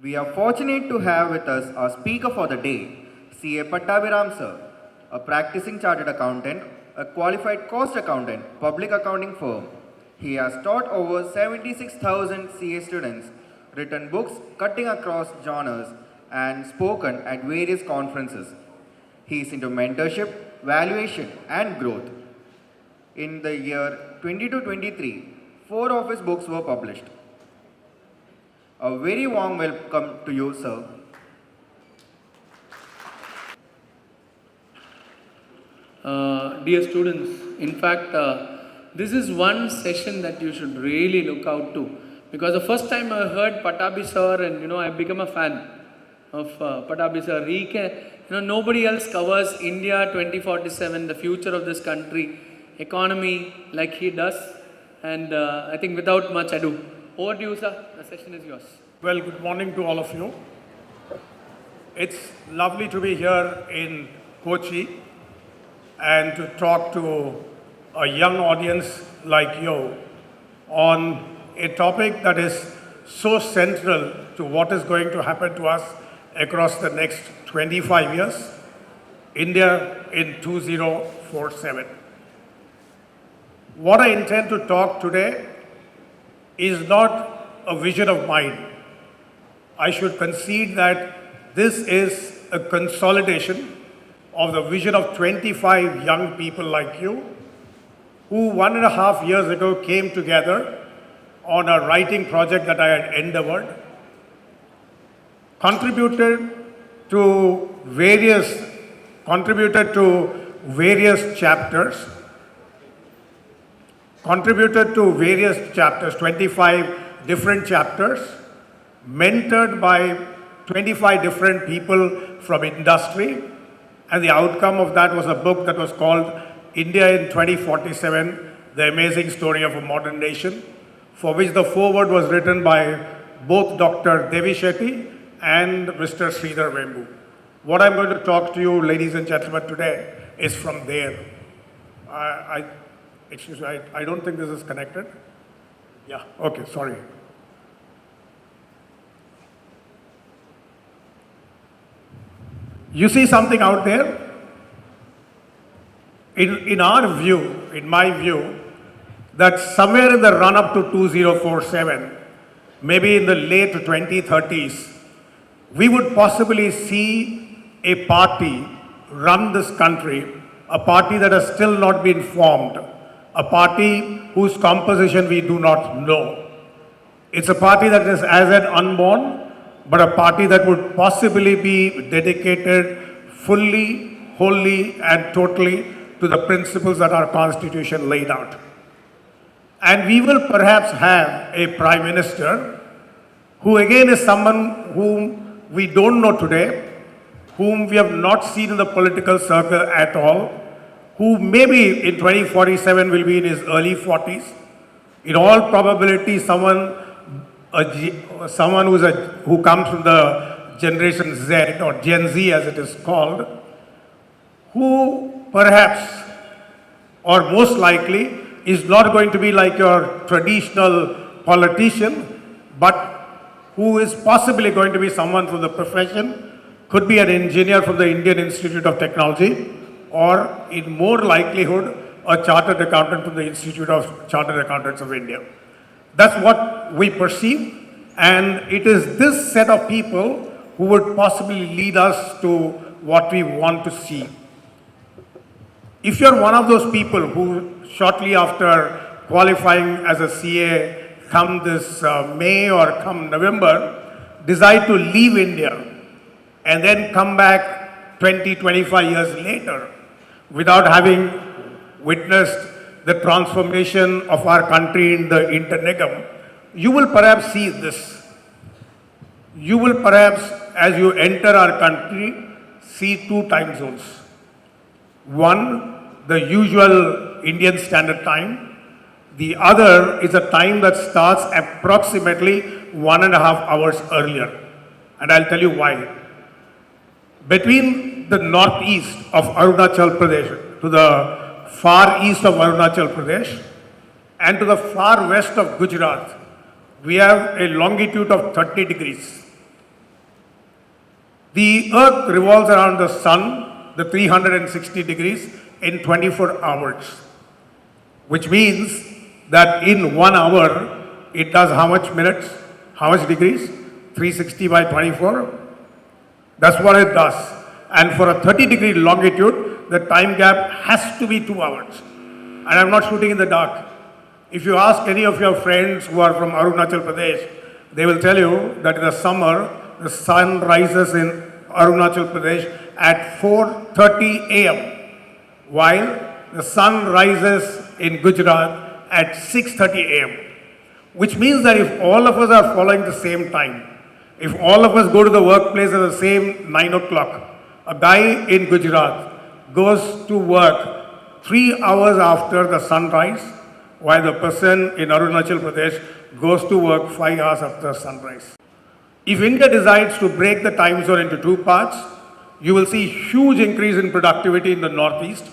We are fortunate to have with us our speaker for the day, CA Pattabiram sir, a practicing chartered accountant, a qualified cost accountant, public accounting firm. He has taught over 76,000 CA students, written books cutting across genres, and spoken at various conferences. He is into mentorship, valuation, and growth. In the year 22-23, 4 of his books were published. A very warm welcome to you, sir. Dear students, in fact, this is one session that you should really look out to, because the first time I heard Pattabi sir, and I become a fan of Pattabi sir. Nobody else covers India 2047, the future of this country, economy like he does, and I think without much ado, over to you, sir. The session is yours. Well, good morning to all of you. It's lovely to be here in Kochi and to talk to a young audience like you on a topic that is so central to what is going to happen to us across the next 25 years, India in 2047. What I intend to talk today is not a vision of mine. I should concede that this is a consolidation of the vision of 25 young people like you who 1.5 years ago came together on a writing project that I had endeavored, contributed to various chapters, 25 different chapters, mentored by 25 different people from industry, and the outcome of that was a book that was called India in 2047, The Amazing Story of a Modern Nation, for which the foreword was written by both Dr. Devi Shetty and Mr. Sridhar Vembu. What I'm going to talk to you, ladies and gentlemen, today is from there. Excuse me, I don't think this is connected. Yeah, okay, sorry. You see something out there? In our view, in my view, that somewhere in the run-up to 2047, maybe in the late 2030s, we would possibly see a party run this country, a party that has still not been formed, a party whose composition we do not know. It's a party that is as yet unborn, but a party that would possibly be dedicated fully, wholly, and totally to the principles that our Constitution laid out. And we will perhaps have a Prime Minister who again is someone whom we don't know today, whom we have not seen in the political circle at all, who maybe in 2047 will be in his early 40s. In all probability, someone who comes from the Generation Z or Gen Z as it is called, who perhaps or most likely is not going to be like your traditional politician, but who is possibly going to be someone from the profession, could be an engineer from the Indian Institute of Technology, or in more likelihood, a chartered accountant from the Institute of Chartered Accountants of India. That's what we perceive, and it is this set of people who would possibly lead us to what we want to see. If you're one of those people who shortly after qualifying as a CA come this May or come November, decide to leave India and then come back 20, 25 years later without having witnessed the transformation of our country in the internegum, you will perhaps see this. You will perhaps, as you enter our country, see 2 time zones. One, the usual Indian Standard Time. The other is a time that starts approximately 1.5 hours earlier. And I'll tell you why. Between the northeast of Arunachal Pradesh, to the far east of Arunachal Pradesh, and to the far west of Gujarat, we have a longitude of 30 degrees. The earth revolves around the sun, the 360 degrees, in 24 hours, which means that in 1 hour, it does how much minutes, how much degrees? 360 by 24. That's what it does. And for a 30-degree longitude, the time gap has to be 2 hours. And I'm not shooting in the dark. If you ask any of your friends who are from Arunachal Pradesh, they will tell you that in the summer, the sun rises in Arunachal Pradesh at 4:30 a.m., while the sun rises in Gujarat at 6:30 a.m., which means that if all of us are following the same time, if all of us go to the workplace at the same 9 o'clock, a guy in Gujarat goes to work 3 hours after the sunrise, while the person in Arunachal Pradesh goes to work 5 hours after sunrise. If India decides to break the time zone into two parts, you will see huge increase in productivity in the northeast,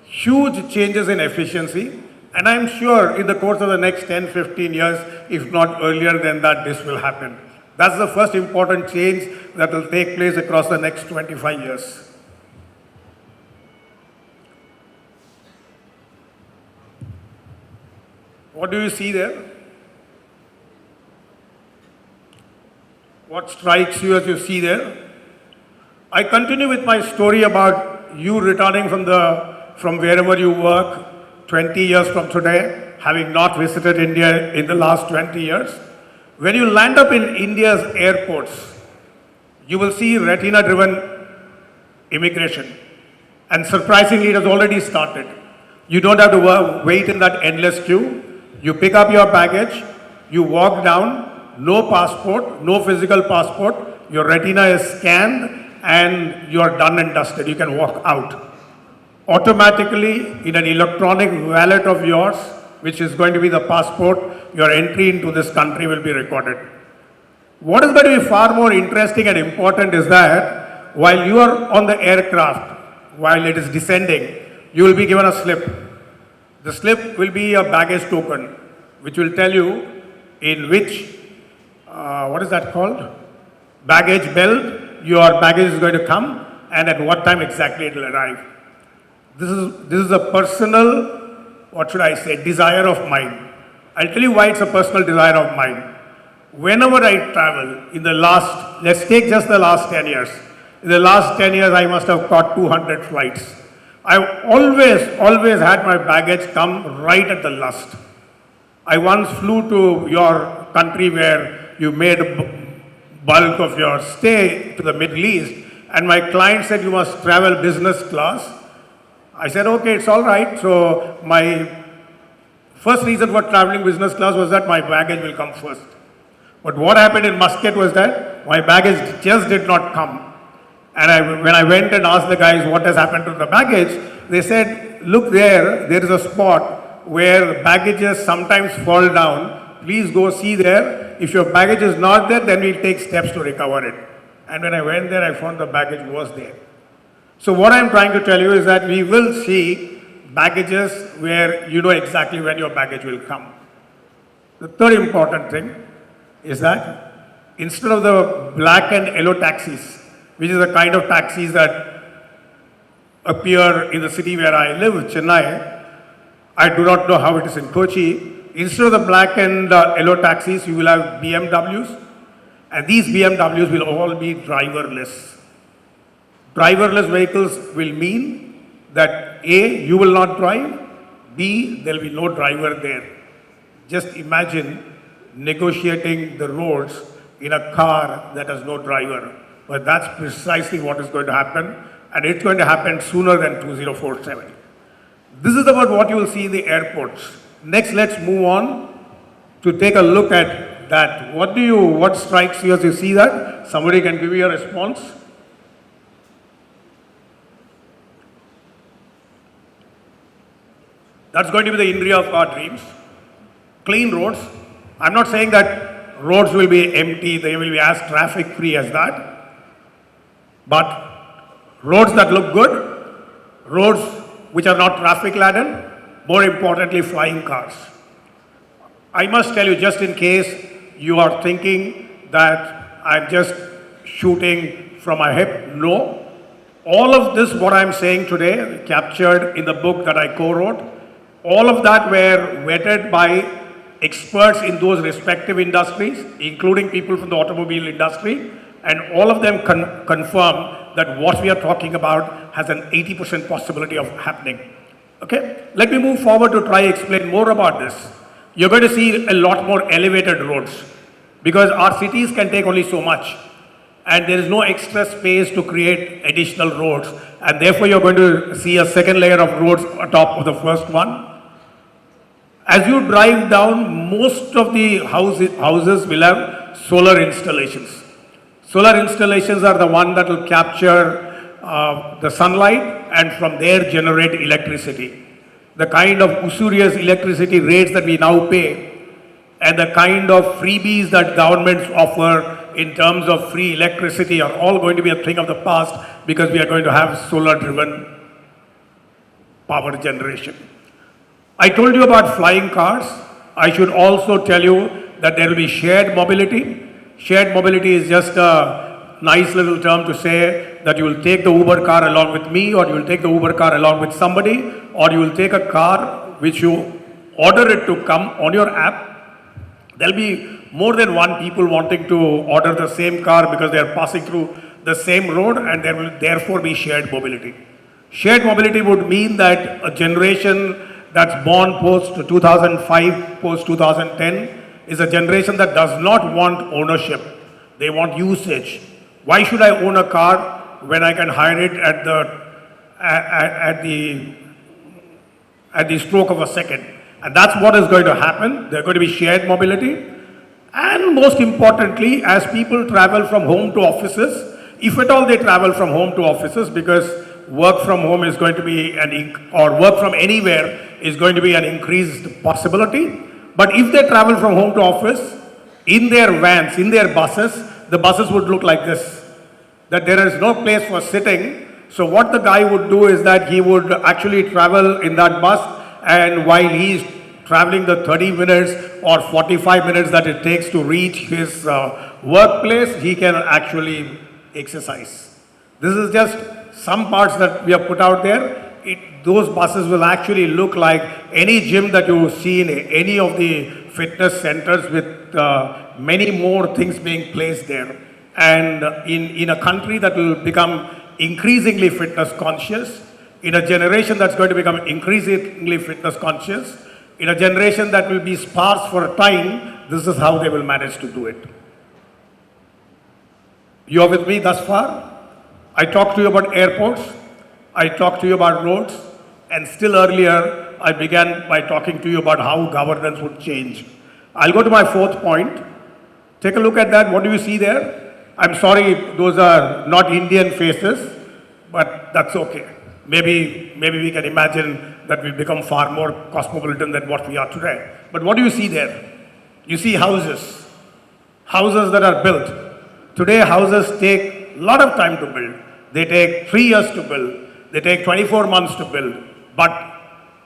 huge changes in efficiency, and I'm sure in the course of the next 10-15 years, if not earlier than that, this will happen. That's the first important change that will take place across the next 25 years. What do you see there? What strikes you as you see there? I continue with my story about you returning from wherever you work 20 years from today, having not visited India in the last 20 years. When you land up in India's airports, you will see retina-driven immigration. And surprisingly, it has already started. You don't have to wait in that endless queue. You pick up your baggage, you walk down, no passport, no physical passport, your retina is scanned, and you're done and dusted. You can walk out. Automatically, in an electronic wallet of yours, which is going to be the passport, your entry into this country will be recorded. What is going to be far more interesting and important is that while you are on the aircraft, while it is descending, you will be given a slip. The slip will be a baggage token, which will tell you in which, what is that called? Baggage belt your baggage is going to come and at what time exactly it will arrive. This is a personal, what should I say, desire of mine. I'll tell you why it's a personal desire of mine. Whenever I travel, let's take just the last 10 years. In the last 10 years, I must have caught 200 flights. I've always had my baggage come right at the last. I once flew to your country where you made a bulk of your stay to the Middle East, and my client said you must travel business class. I said, okay, it's all right. So my first reason for traveling business class was that my baggage will come first. But what happened in Muscat was that my baggage just did not come. And when I went and asked the guys what has happened to the baggage, they said, look there is a spot where baggages sometimes fall down. Please go see there. If your baggage is not there, then we'll take steps to recover it. And when I went there, I found the baggage was there. So what I'm trying to tell you is that we will see baggages where you know exactly when your baggage will come. The third important thing is that instead of the black and yellow taxis, which is the kind of taxis that appear in the city where I live, Chennai, I do not know how it is in Kochi. Instead of the black and yellow taxis, you will have BMWs, and these BMWs will all be driverless. Driverless vehicles will mean that A, you will not drive, B, there will be no driver there. Just imagine negotiating the roads in a car that has no driver. But that's precisely what is going to happen, and it's going to happen sooner than 2047. This is about what you will see in the airports. Next, let's move on to take a look at that. What strikes you as you see that? Somebody can give you a response. That's going to be the India of our dreams. Clean roads. I'm not saying that roads will be empty, they will be as traffic free as that. But roads that look good, roads which are not traffic laden, more importantly, flying cars. I must tell you, just in case you are thinking that I'm just shooting from my hip. No. All of this, what I'm saying today, captured in the book that I co-wrote, all of that were vetted by experts in those respective industries, including people from the automobile industry, and all of them confirm that what we are talking about has an 80% possibility of happening. Okay? Let me move forward to try explain more about this. You're going to see a lot more elevated roads because our cities can take only so much and there is no extra space to create additional roads, and therefore you're going to see a second layer of roads atop of the first one. As you drive down, most of the houses will have solar installations. Solar installations are the one that will capture the sunlight and from there generate electricity. The kind of usurious electricity rates that we now pay and the kind of freebies that governments offer in terms of free electricity are all going to be a thing of the past because we are going to have solar-driven power generation. I told you about flying cars. I should also tell you that there will be shared mobility. Shared mobility is just a nice little term to say that you will take the Uber car along with me, or you will take the Uber car along with somebody, or you will take a car which you order it to come on your app. There will be more than one people wanting to order the same car because they are passing through the same road, and there will therefore be shared mobility. Shared mobility would mean that a generation that's born post 2005, post 2010 is a generation that does not want ownership. They want usage. Why should I own a car when I can hire it at the stroke of a second? And that's what is going to happen. There's going to be shared mobility. And most importantly, as people travel from home to offices, if at all they travel from home to offices, because work from home is going to be or work from anywhere is going to be an increased possibility. But if they travel from home to office, in their vans, in their buses, the buses would look like this. That there is no place for sitting. So what the guy would do is that he would actually travel in that bus, and while he's traveling the 30 minutes or 45 minutes that it takes to reach his workplace, he can actually exercise. This is just some parts that we have put out there. Those buses will actually look like any gym that you see in any of the fitness centers, with many more things being placed there. And in a country that will become increasingly fitness conscious, in a generation that's going to become increasingly fitness conscious, in a generation that will be sparse for a time, this is how they will manage to do it. You are with me thus far? I talked to you about airports, I talked to you about roads, and still earlier I began by talking to you about how governance would change. I'll go to my fourth point. Take a look at that. What do you see there? I'm sorry, those are not Indian faces, but that's okay. Maybe we can imagine that we've become far more cosmopolitan than what we are today. But what do you see there? You see houses. Houses that are built. Today houses take a lot of time to build. They take 3 years to build. They take 24 months to build. But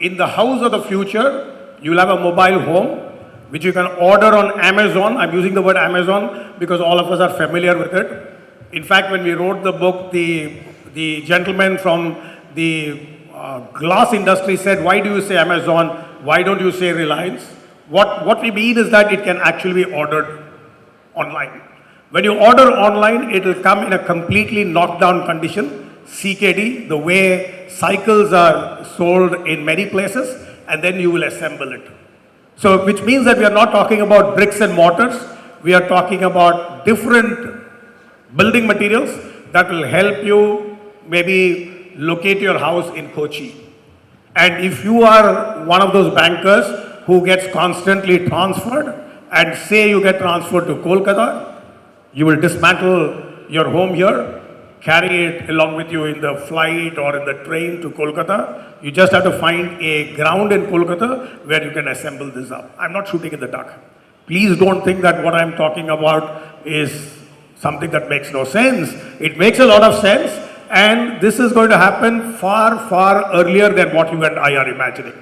in the house of the future, you'll have a mobile home which you can order on Amazon. I'm using the word Amazon because all of us are familiar with it. In fact, when we wrote the book, the gentleman from the glass industry said, why do you say Amazon? Why don't you say Reliance? What we mean is that it can actually be ordered online. When you order online, it will come in a completely knocked down condition, CKD, the way cycles are sold in many places, and then you will assemble it. So, which means that we are not talking about bricks and mortars, we are talking about different building materials that will help you maybe locate your house in Kochi. And if you are one of those bankers who gets constantly transferred, and say you get transferred to Kolkata, you will dismantle your home here, carry it along with you in the flight or in the train to Kolkata. You just have to find a ground in Kolkata where you can assemble this up. I'm not shooting in the dark. Please don't think that what I'm talking about is something that makes no sense. It makes a lot of sense, and this is going to happen far, far earlier than what you and I are imagining.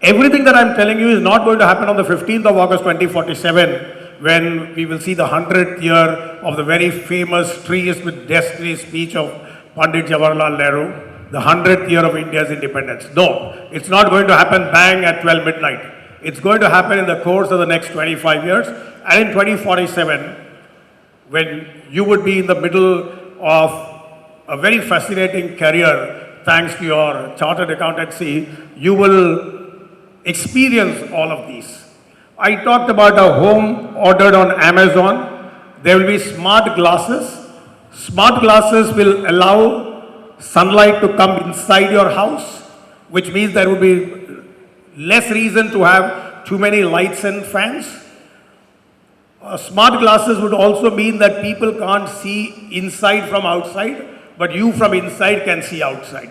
Everything that I'm telling you is not going to happen on the 15th of August 2047 when we will see the 100th year of the very famous Trees with Destiny speech of Pandit Jawaharlal Nehru, the 100th year of India's independence. No, it's not going to happen bang at 12 midnight. It's going to happen in the course of the next 25 years, and in 2047, when you would be in the middle of a very fascinating career thanks to your chartered accountancy, you will experience all of these. I talked about a home ordered on Amazon. There will be smart glasses. Smart glasses will allow sunlight to come inside your house, which means there will be less reason to have too many lights and fans. Smart glasses would also mean that people can't see inside from outside, but you from inside can see outside,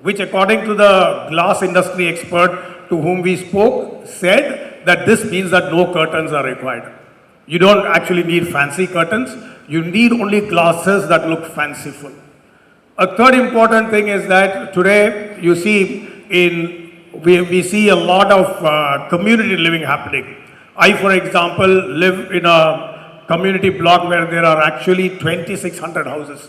which according to the glass industry expert to whom we spoke said that this means that no curtains are required. You don't actually need fancy curtains, you need only glasses that look fanciful. A third important thing is that today you see we see a lot of community living happening. I, for example, live in a community block where there are actually 2,600 houses.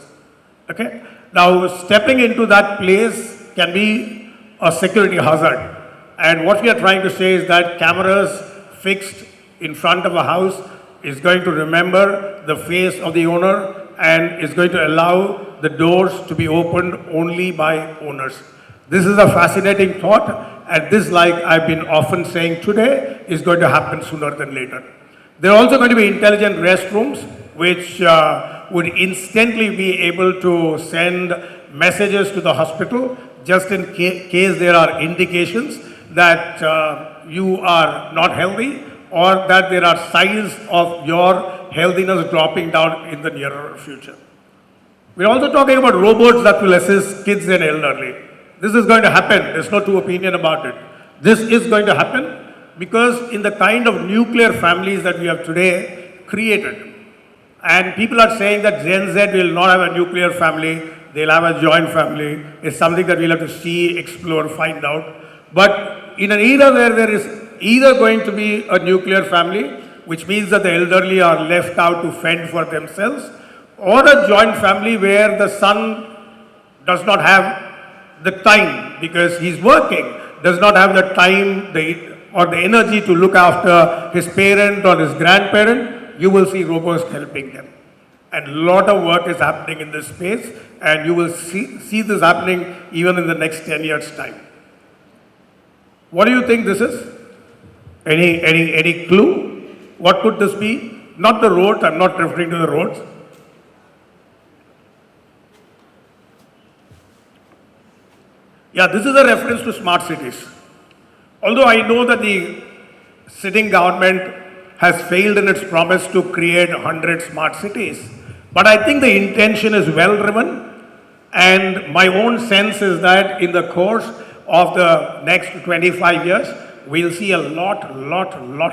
Okay? Now, stepping into that place can be a security hazard. And what we are trying to say is that cameras fixed in front of a house is going to remember the face of the owner and is going to allow the doors to be opened only by owners. This is a fascinating thought, and this, like I've been often saying today, is going to happen sooner than later. There are also going to be intelligent restrooms, which would instantly be able to send messages to the hospital just in case there are indications that you are not healthy or that there are signs of your healthiness dropping down in the nearer future. We're also talking about robots that will assist kids and elderly. This is going to happen. There's no two opinion about it. This is going to happen because in the kind of nuclear families that we have today created, and people are saying that Gen Z will not have a nuclear family, they'll have a joint family. It's something that we'll have to see, explore, find out. But in an era where there is either going to be a nuclear family, which means that the elderly are left out to fend for themselves, or a joint family where the son does not have the time because he's working, does not have the time or the energy to look after his parent or his grandparent, you will see robots helping them. And a lot of work is happening in this space, and you will see this happening even in the next 10 years' time. What do you think this is? Any clue? What could this be? Not the roads, I'm not referring to the roads. Yeah, this is a reference to smart cities. Although I know that the sitting government has failed in its promise to create 100 smart cities, but I think the intention is well driven, and my own sense is that in the course of the next 25 years, we'll see a lot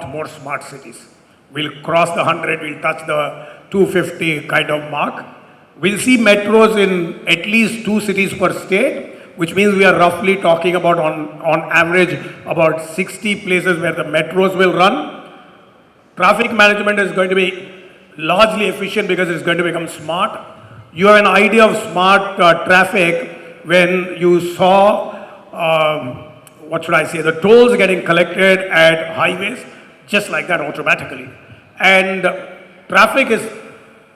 more smart cities. We'll cross the 100, we'll touch the 250 kind of mark. We'll see metros in at least 2 cities per state, which means we are roughly talking about on average about 60 places where the metros will run. Traffic management is going to be largely efficient because it's going to become smart. You have an idea of smart traffic when you saw, the tolls getting collected at highways, just like that automatically. And traffic is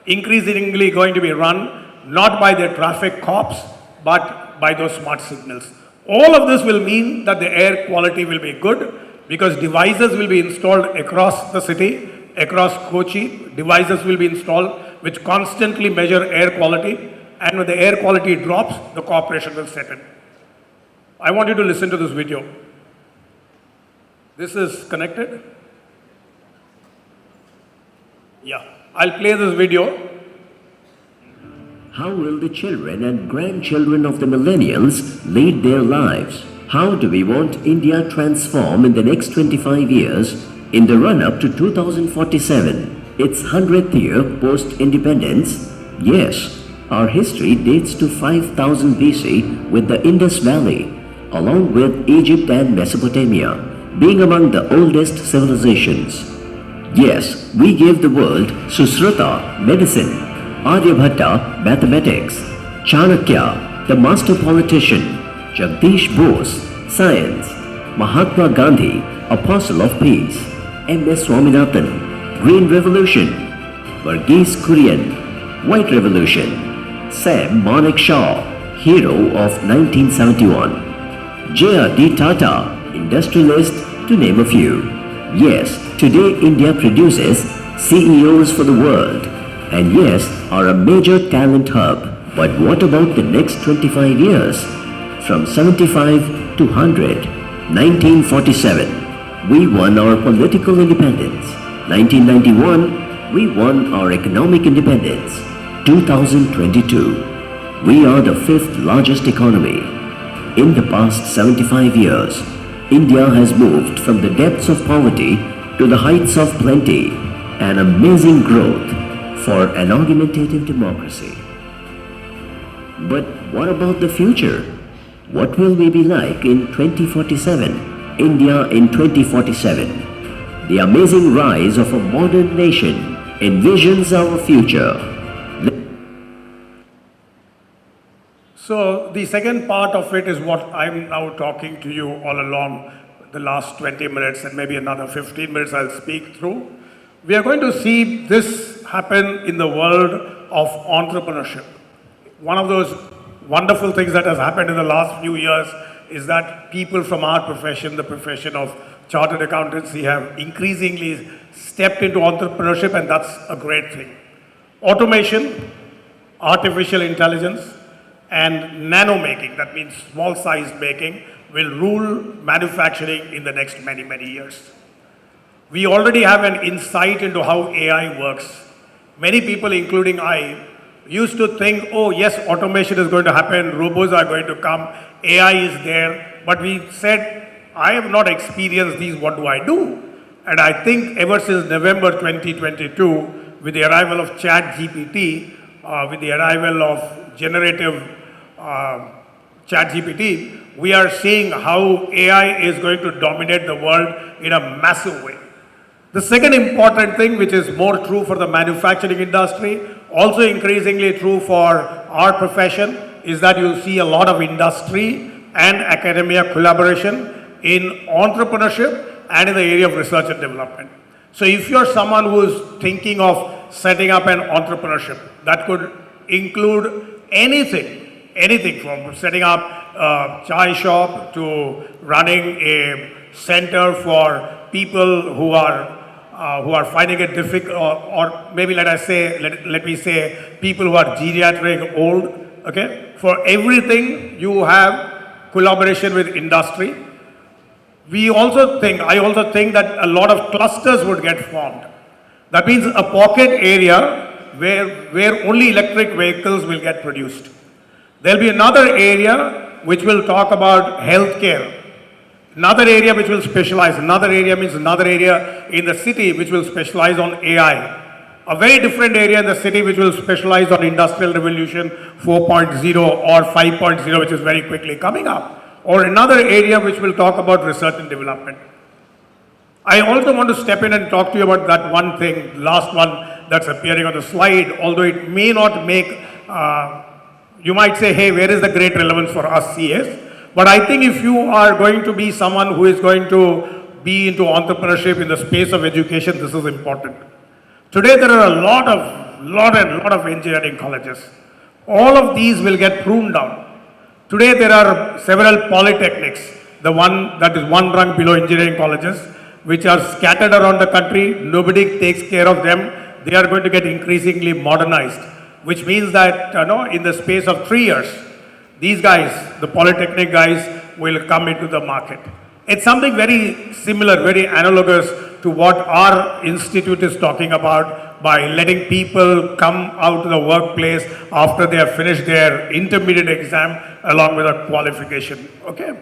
increasingly going to be run not by the traffic cops, but by those smart signals. All of this will mean that the air quality will be good because devices will be installed across the city, across Kochi. Devices will be installed which constantly measure air quality, and when the air quality drops, the corporation will set in. I want you to listen to this video. This is connected? Yeah, I'll play this video. How will the children and grandchildren of the millennials lead their lives? How do we want India transform in the next 25 years in the run-up to 2047, its 100th year post-independence? Yes, our history dates to 5000 BC with the Indus Valley, along with Egypt and Mesopotamia, being among the oldest civilizations. Yes, we gave the world Susruta, medicine, Aryabhatta, mathematics, Chanakya, the master politician, Jagdish Bose, science, Mahatma Gandhi, apostle of peace, M.S. Swaminathan, Green Revolution, Varghese Kurian, White Revolution, Sam Manekshaw, hero of 1971, J.R.D. Tata, industrialist, to name a few. Yes, today India produces CEOs for the world, and yes, are a major talent hub. But what about the next 25 years? From 75 to 100, 1947, we won our political independence. 1991, we won our economic independence. 2022, we are the fifth largest economy. In the past 75 years, India has moved from the depths of poverty to the heights of plenty, an amazing growth for an argumentative democracy. But what about the future? What will we be like in 2047? India in 2047. The amazing rise of a modern nation envisions our future. So the second part of it is what I'm now talking to you all along the last 20 minutes, and maybe another 15 minutes I'll speak through. We are going to see this happen in the world of entrepreneurship. One of those wonderful things that has happened in the last few years is that people from our profession, the profession of chartered accountancy, have increasingly stepped into entrepreneurship, and that's a great thing. Automation, artificial intelligence, and nanomaking, that means small size making, will rule manufacturing in the next many, many years. We already have an insight into how AI works. Many people, including I, used to think, oh yes, automation is going to happen, robots are going to come, AI is there. But we said, I have not experienced these, what do I do? And I think ever since November 2022, with the arrival of ChatGPT, with the arrival of generative ChatGPT, we are seeing how AI is going to dominate the world in a massive way. The second important thing, which is more true for the manufacturing industry, also increasingly true for our profession, is that you see a lot of industry and academia collaboration in entrepreneurship and in the area of research and development. So if you're someone who's thinking of setting up an entrepreneurship, that could include anything from setting up a chai shop to running a center for people who are finding it difficult, or maybe let me say people who are geriatric old, okay? For everything you have collaboration with industry. I also think that a lot of clusters would get formed. That means a pocket area where only electric vehicles will get produced. There'll be another area which will talk about healthcare. Another area which will specialize. Another area means another area in the city which will specialize on AI. A very different area in the city which will specialize on Industrial Revolution 4.0 or 5.0, which is very quickly coming up. Or another area which will talk about research and development. I also want to step in and talk to you about that one thing, last one that's appearing on the slide, although it may not make, you might say, hey, where is the great relevance for us CS? But I think if you are going to be someone who is going to be into entrepreneurship in the space of education, this is important. Today there are a lot of engineering colleges. All of these will get pruned down. Today there are several polytechnics, the one that is one rung below engineering colleges, which are scattered around the country. Nobody takes care of them. They are going to get increasingly modernized, which means that in the space of 3 years, these guys, the polytechnic guys, will come into the market. It's something very similar, very analogous to what our institute is talking about by letting people come out to the workplace after they have finished their intermediate exam along with a qualification. Okay.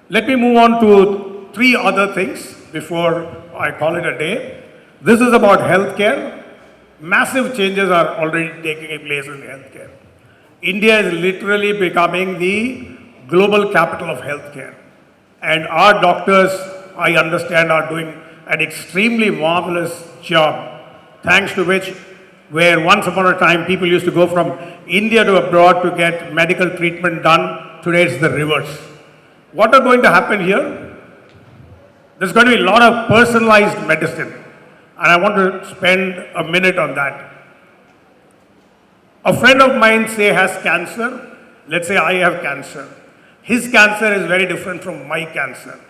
Let me move on to 3 other things before I call it a day. This is about healthcare. Massive changes are already taking place in healthcare. India is literally becoming the global capital of healthcare. And our doctors, I understand, are doing an extremely marvelous job, thanks to which, where once upon a time people used to go from India to abroad to get medical treatment done, today it's the reverse. What is going to happen here? There's going to be a lot of personalized medicine, and I want to spend a minute on that. A friend of mine, say, has cancer. Let's say I have cancer. His cancer is very different from my cancer.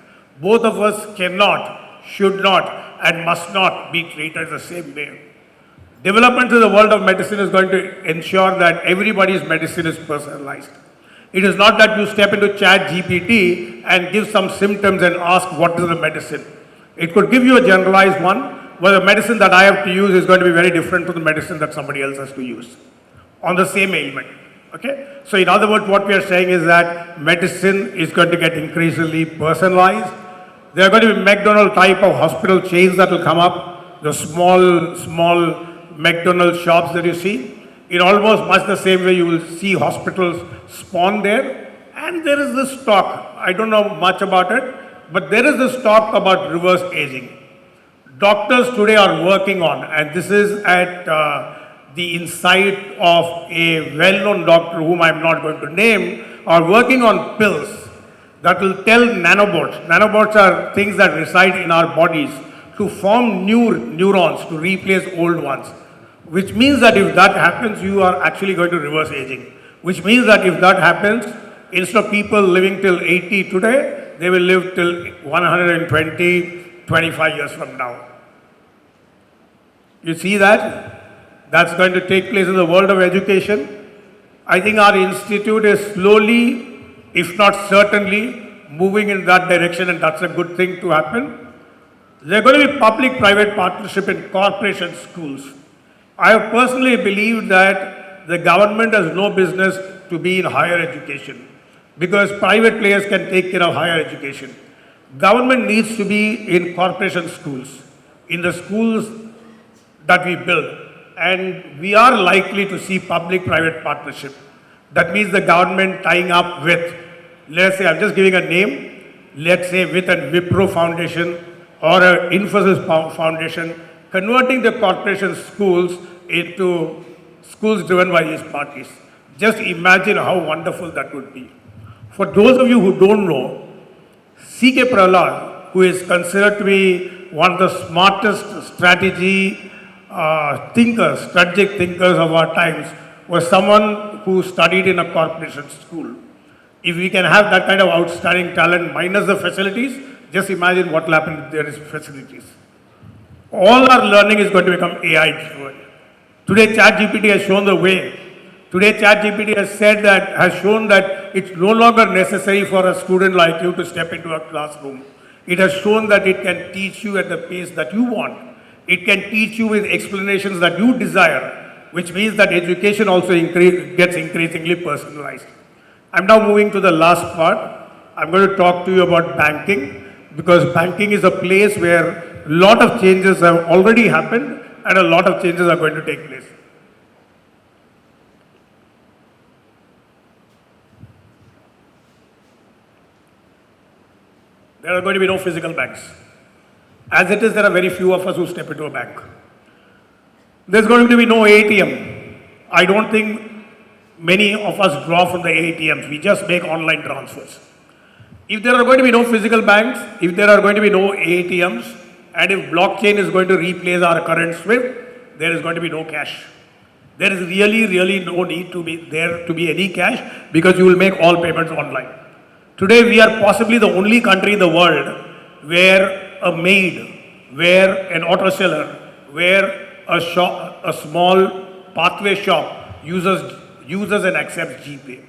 Both of us cannot, should not, and must not be treated the same way. Development in the world of medicine is going to ensure that everybody's medicine is personalized. It is not that you step into Chat GPT and give some symptoms and ask what is the medicine. It could give you a generalized one, but the medicine that I have to use is going to be very different from the medicine that somebody else has to use on the same ailment. Okay? So in other words, what we are saying is that medicine is going to get increasingly personalized. There are going to be McDonald's type of hospital chains that will come up, the small McDonald's shops that you see. In almost much the same way you will see hospitals spawn there. And there is this talk, I don't know much about it, but there is this talk about reverse aging. Doctors today are working on, and this is at the insight of a well-known doctor whom I'm not going to name, are working on pills that will tell nanobots. Nanobots are things that reside in our bodies to form new neurons to replace old ones. Which means that if that happens, you are actually going to reverse aging. Which means that if that happens, instead of people living till 80 today, they will live till 120, 25 years from now. You see that? That's going to take place in the world of education. I think our institute is slowly, if not certainly, moving in that direction, and that's a good thing to happen. There are going to be public-private partnership in corporation schools. I have personally believed that the government has no business to be in higher education because private players can take care of higher education. Government needs to be in corporation schools, in the schools that we build. And we are likely to see public-private partnership. That means the government tying up with, let's say, I'm just giving a name, let's say with a Wipro Foundation or an Infosys Foundation, converting the corporation schools into schools driven by these parties. Just imagine how wonderful that would be. For those of you who don't know, C.K. Prahlad, who is considered to be one of the smartest strategic thinkers of our times, was someone who studied in a corporation school. If we can have that kind of outstanding talent minus the facilities, just imagine what will happen if there is facilities. All our learning is going to become AI-driven. Today, ChatGPT has shown the way. Today, ChatGPT has shown that it's no longer necessary for a student like you to step into a classroom. It has shown that it can teach you at the pace that you want. It can teach you with explanations that you desire, which means that education also gets increasingly personalized. I'm now moving to the last part. I'm going to talk to you about banking, because banking is a place where a lot of changes have already happened and a lot of changes are going to take place. There are going to be no physical banks. As it is, there are very few of us who step into a bank. There's going to be no ATM. I don't think many of us draw from the ATMs. We just make online transfers. If there are going to be no physical banks, if there are going to be no ATMs, and if blockchain is going to replace our current SWIFT, there is going to be no cash. There is really no need to be there to be any cash, because you will make all payments online. Today, we are possibly the only country in the world where a maid, where an auto seller, where a small pathway shop uses and accepts GPay.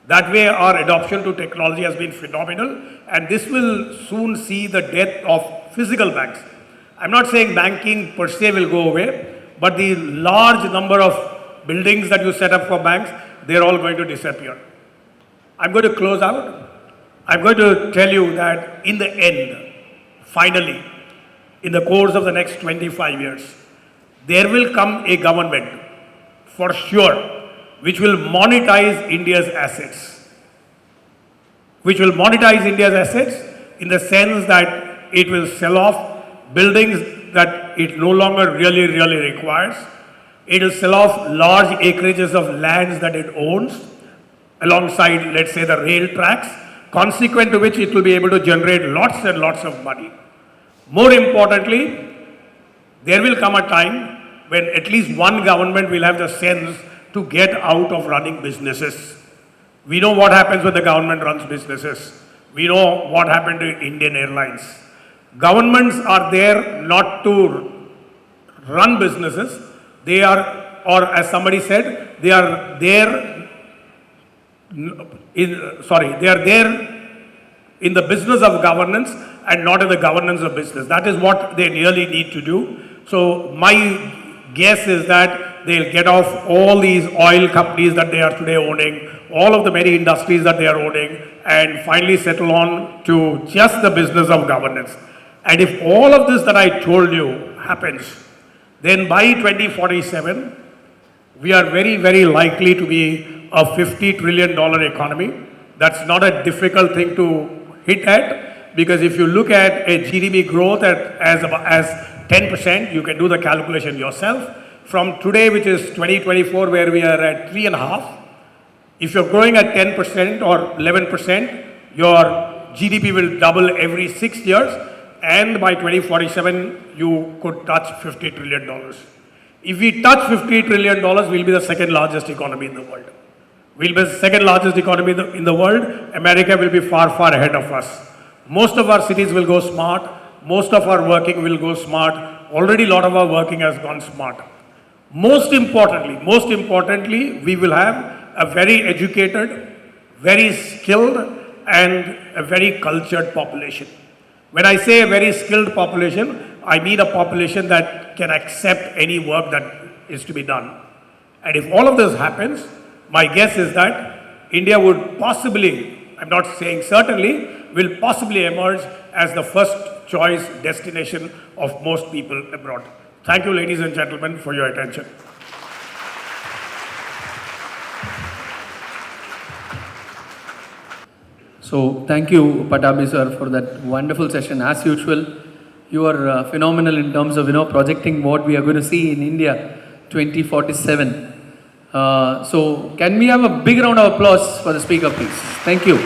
That way, our adoption to technology has been phenomenal, and this will soon see the death of physical banks. I'm not saying banking per se will go away, but the large number of buildings that you set up for banks, they're all going to disappear. I'm going to close out. I'm going to tell you that in the end, finally, in the course of the next 25 years, there will come a government, for sure, which will monetize India's assets. Which will monetize India's assets in the sense that it will sell off buildings that it no longer really requires. It will sell off large acreages of lands that it owns alongside, let's say, the rail tracks, consequent to which it will be able to generate lots and lots of money. More importantly, there will come a time when at least one government will have the sense to get out of running businesses. We know what happens when the government runs businesses. We know what happened to Indian Airlines. Governments are there not to run businesses. They are, or as somebody said, they are there they are there in the business of governance and not in the governance of business. That is what they really need to do. So my guess is that they'll get off all these oil companies that they are today owning, all of the many industries that they are owning, and finally settle on to just the business of governance. And if all of this that I told you happens, then by 2047, we are very likely to be a $50 trillion economy. That's not a difficult thing to hit at, because if you look at a GDP growth as 10%, you can do the calculation yourself. From today, which is 2024, where we are at 3.5%, if you're growing at 10% or 11%, your GDP will double every 6 years, and by 2047, you could touch $50 trillion. If we touch $50 trillion, we'll be the second largest economy in the world. We'll be the second largest economy in the world. America will be far ahead of us. Most of our cities will go smart. Most of our working will go smart. Already a lot of our working has gone smart. Most importantly, we will have a very educated, very skilled, and a very cultured population. When I say a very skilled population, I mean a population that can accept any work that is to be done. And if all of this happens, my guess is that India would possibly, I'm not saying certainly, will possibly emerge as the first choice destination of most people abroad. Thank you, ladies and gentlemen, for your attention. So thank you, Patabi sir, for that wonderful session. As usual, you are phenomenal in terms of projecting what we are going to see in India 2047. So can we have a big round of applause for the speaker, please? Thank you.